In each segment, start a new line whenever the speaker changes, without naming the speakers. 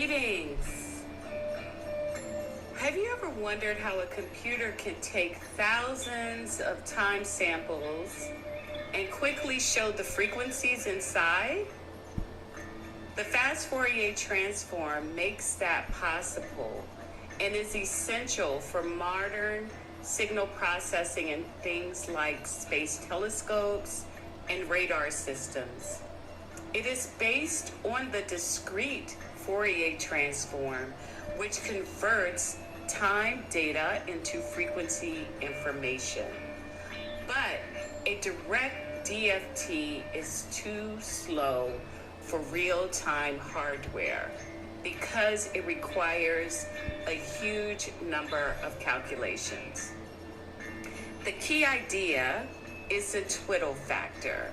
Greetings. Have you ever wondered how a computer can take thousands of time samples and quickly show the frequencies inside? The fast Fourier transform makes that possible and is essential for modern signal processing in things like space telescopes and radar systems. It is based on the discrete Fourier transform, which converts time data into frequency information. But a direct DFT is too slow for real-time hardware because it requires a huge number of calculations. The key idea is the twiddle factor,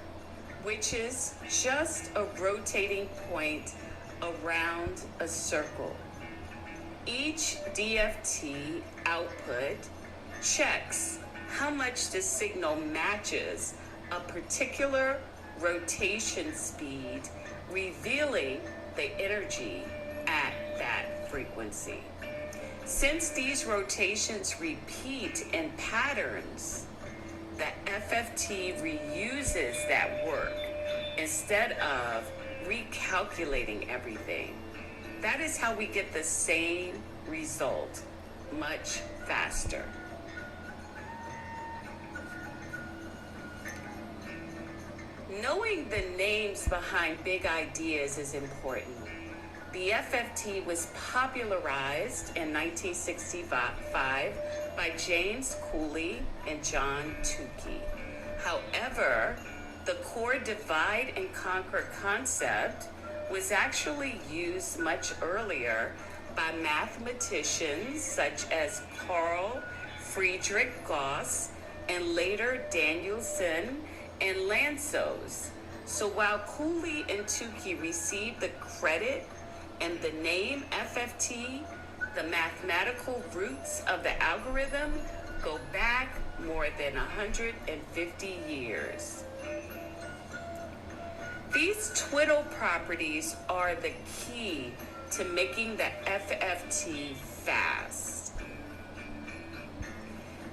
which is just a rotating point around a circle. Each DFT output checks how much the signal matches a particular rotation speed, revealing the energy at that frequency. Since these rotations repeat in patterns, the FFT reuses that work instead of recalculating everything. That is how we get the same result much faster. Knowing the names behind big ideas is important. The FFT was popularized in 1965 by James Cooley and John Tukey. However, the core divide and conquer concept was actually used much earlier by mathematicians such as Carl Friedrich Gauss and later Danielson and Lanczos. So while Cooley and Tukey received the credit and the name FFT, the mathematical roots of the algorithm go back more than 150 years. These twiddle properties are the key to making the FFT fast.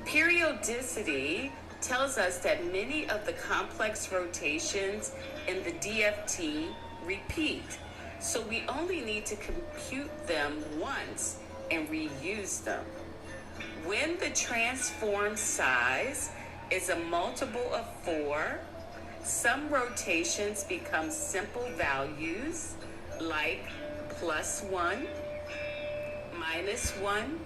Periodicity tells us that many of the complex rotations in the DFT repeat, so we only need to compute them once and reuse them. When the transform size is a multiple of 4, some rotations become simple values like +1, -1,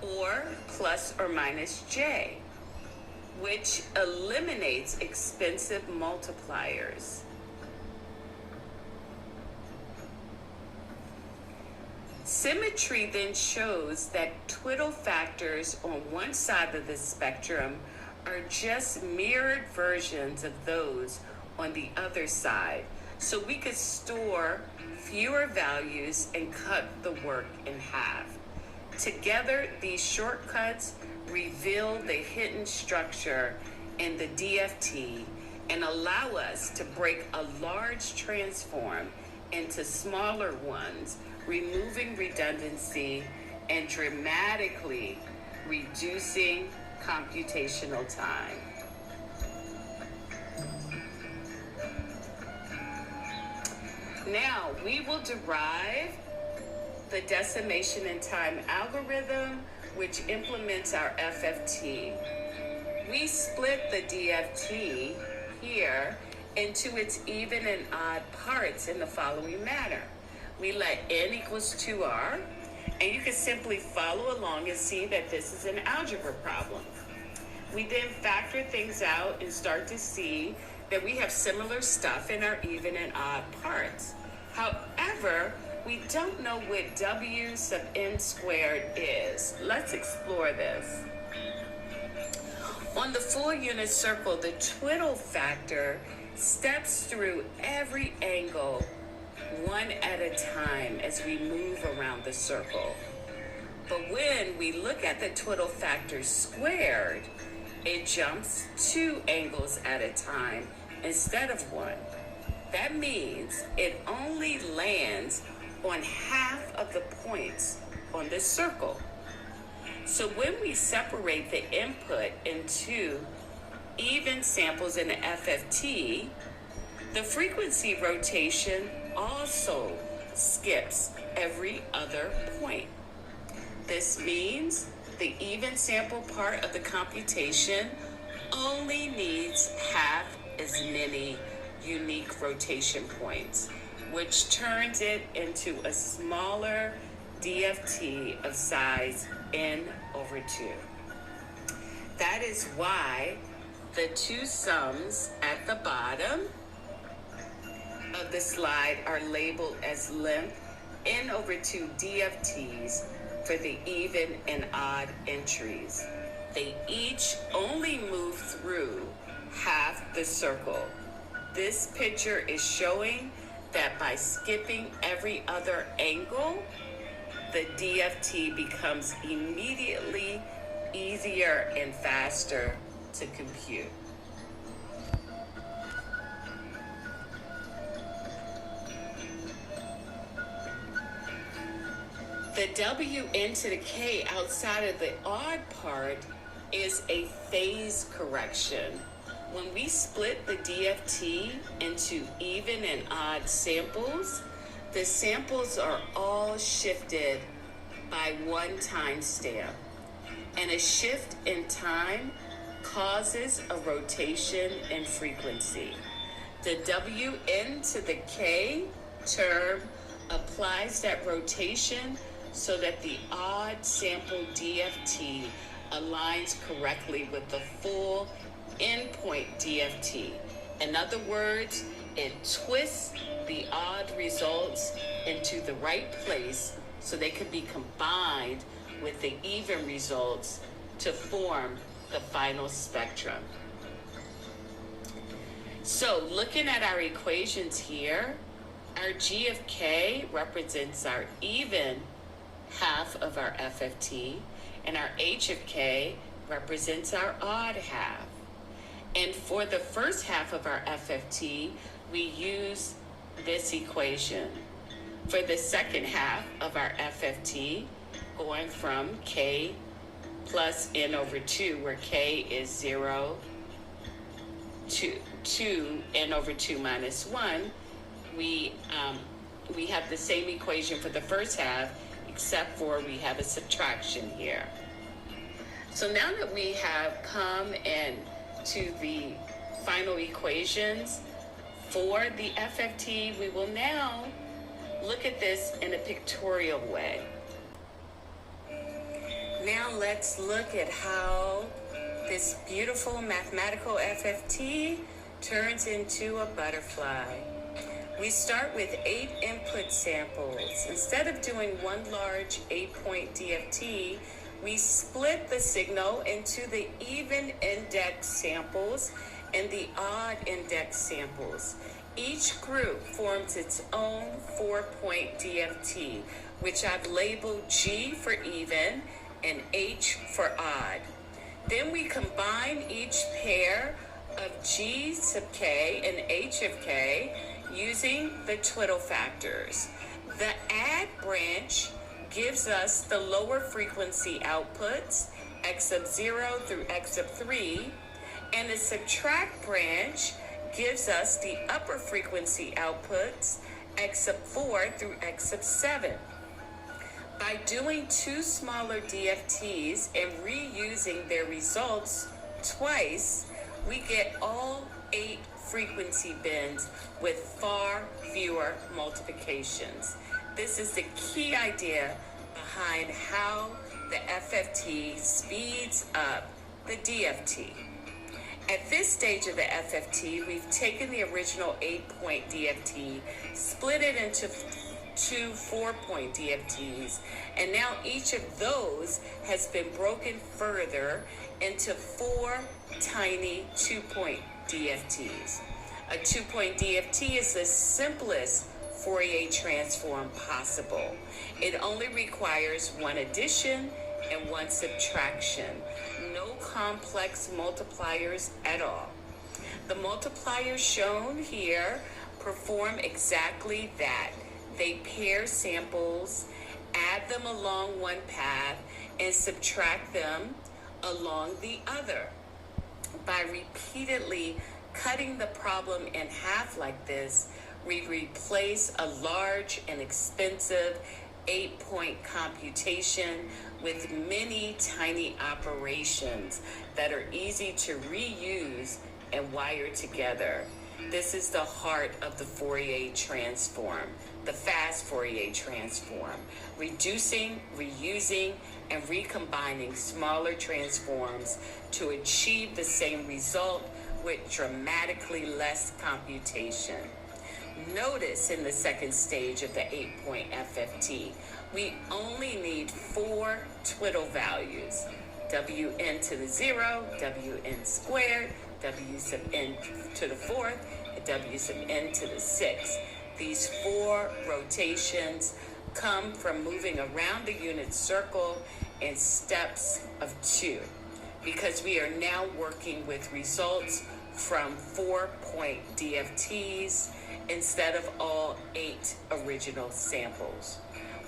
or plus or minus j, which eliminates expensive multipliers. Symmetry then shows that twiddle factors on one side of the spectrum are just mirrored versions of those on the other side, so we could store fewer values and cut the work in half. Together, these shortcuts reveal the hidden structure in the DFT and allow us to break a large transform into smaller ones, removing redundancy and dramatically reducing computational time. Now, we will derive the decimation in time algorithm, which implements our FFT. We split the DFT here into its even and odd parts in the following manner. We let n equals 2r, and you can simply follow along and see that this is an algebra problem. We then factor things out and start to see that we have similar stuff in our even and odd parts. However, we don't know what w sub n squared is. Let's explore this. On the full unit circle, the twiddle factor steps through every angle one at a time as we move around the circle. But when we look at the twiddle factor squared, it jumps 2 angles at a time instead of 1. That means it only lands on half of the points on this circle. So when we separate the input into even samples in the FFT, the frequency rotation also skips every other point. This means the even sample part of the computation only needs half as many unique rotation points, which turns it into a smaller DFT of size n/2. That is why the two sums at the bottom of the slide are labeled as length n/2 DFTs for the even and odd entries. They each only move through half the circle. This picture is showing that by skipping every other angle, the DFT becomes immediately easier and faster to compute. The Wn to the k outside of the odd part is a phase correction. When we split the DFT into even and odd samples, the samples are all shifted by one timestamp. And a shift in time causes a rotation in frequency. The Wn to the k term applies that rotation so that the odd sample DFT aligns correctly with the full endpoint DFT. In other words, it twists the odd results into the right place so they can be combined with the even results to form the final spectrum. So looking at our equations here, our G of k represents our even half of our FFT, and our H of k represents our odd half. And for the first half of our FFT, we use this equation. For the second half of our FFT, going from k plus n/2, where k is 0 to n/2 minus 1, we have the same equation for the first half, except for we have a subtraction here. So now that we have come to the final equations for the FFT, we will now look at this in a pictorial way. Now let's look at how this beautiful mathematical FFT turns into a butterfly. We start with 8 input samples. Instead of doing one large 8-point DFT, we split the signal into the even index samples and the odd index samples. Each group forms its own 4-point DFT, which I've labeled G for even and H for odd. Then we combine each pair of G sub k and H of k using the twiddle factors. The add branch gives us the lower frequency outputs, x sub 0 through x sub 3, and the subtract branch gives us the upper frequency outputs, x sub 4 through x sub 7. By doing two smaller DFTs and reusing their results twice, we get all 8 frequency bins with far fewer multiplications. This is the key idea behind how the FFT speeds up the DFT. At this stage of the FFT, we've taken the original 8-point DFT, split it into 2 4-point DFTs, and now each of those has been broken further into 4 tiny 2-point DFTs. A 2-point DFT is the simplest Fourier transform possible. It only requires one addition and one subtraction. No complex multipliers at all. The multipliers shown here perform exactly that. They pair samples, add them along one path, and subtract them along the other. By repeatedly cutting the problem in half like this, we replace a large and expensive 8-point computation with many tiny operations that are easy to reuse and wire together. This is the heart of the Fourier transform, the fast Fourier transform, reducing, reusing, and recombining smaller transforms to achieve the same result with dramatically less computation. Notice in the second stage of the 8-point FFT, we only need 4 twiddle values: Wn to the 0, Wn squared, W sub n to the 4th, and W sub n to the 6th. These 4 rotations come from moving around the unit circle in steps of 2, because we are now working with results from 4-point DFTs instead of all 8 original samples.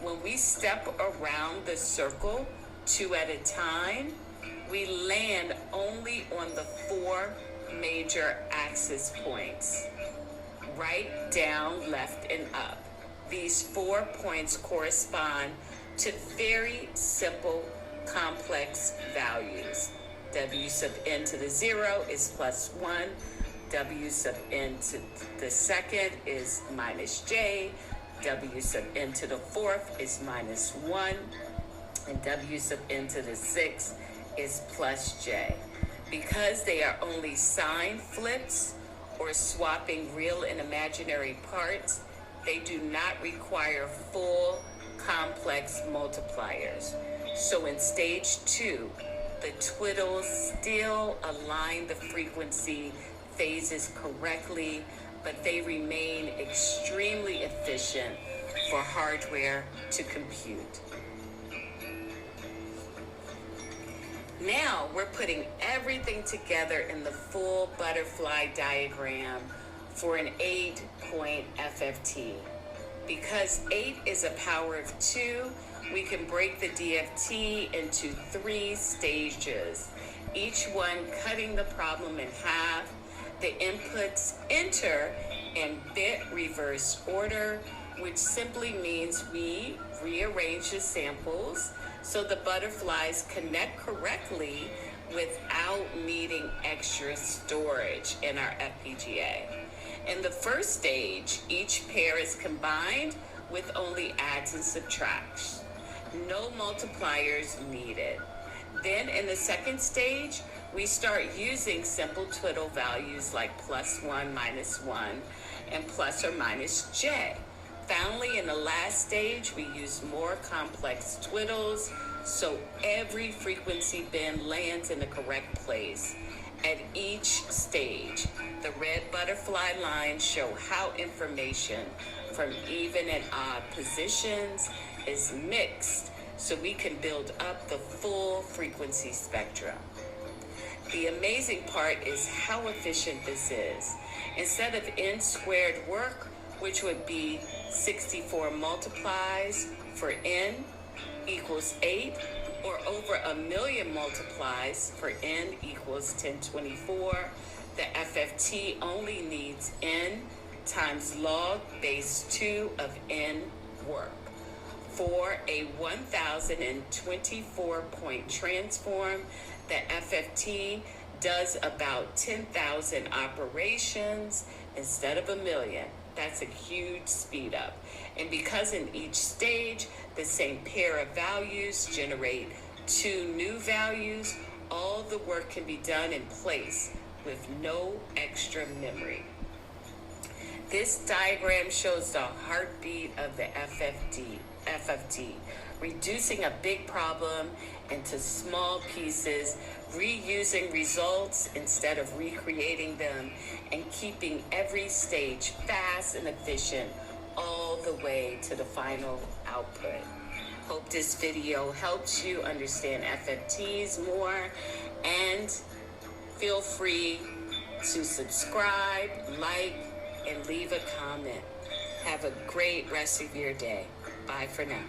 When we step around the circle 2 at a time, we land only on the 4 major axis points: right, down, left, and up. These 4 points correspond to very simple, complex values. W sub n to the 0 is +1. W sub n to the 2nd is -j. W sub n to the 4th is -1. And W sub n to the 6th is +j. Because they are only sign flips or swapping real and imaginary parts, they do not require full complex multipliers. So in stage 2, the twiddles still align the frequency phases correctly, but they remain extremely efficient for hardware to compute. Now we're putting everything together in the full butterfly diagram for an 8-point FFT. Because 8 is a power of 2, we can break the DFT into 3 stages, each one cutting the problem in half. The inputs enter in bit reverse order, which simply means we rearrange the samples so the butterflies connect correctly without needing extra storage in our FPGA. In the first stage, each pair is combined with only adds and subtracts. No multipliers needed. Then in the second stage, we start using simple twiddle values like +1, -1, and plus or minus j. Finally, in the last stage, we use more complex twiddles, so every frequency bin lands in the correct place. At each stage, the red butterfly lines show how information from even and odd positions is mixed, so we can build up the full frequency spectrum. The amazing part is how efficient this is. Instead of n squared work, which would be 64 multiplies for n equals 8, or over 1,000,000 multiplies for n equals 1024, the FFT only needs n times log base 2 of n work. For a 1024-point transform, the FFT does about 10,000 operations instead of 1,000,000. That's a huge speed up. And because in each stage, the same pair of values generate 2 new values, all the work can be done in place with no extra memory. This diagram shows the heartbeat of the FFT, reducing a big problem into small pieces, reusing results instead of recreating them, and keeping every stage fast and efficient all the way to the final output. Hope this video helps you understand FFTs more, and feel free to subscribe, like, and leave a comment. Have a great rest of your day. Bye for now.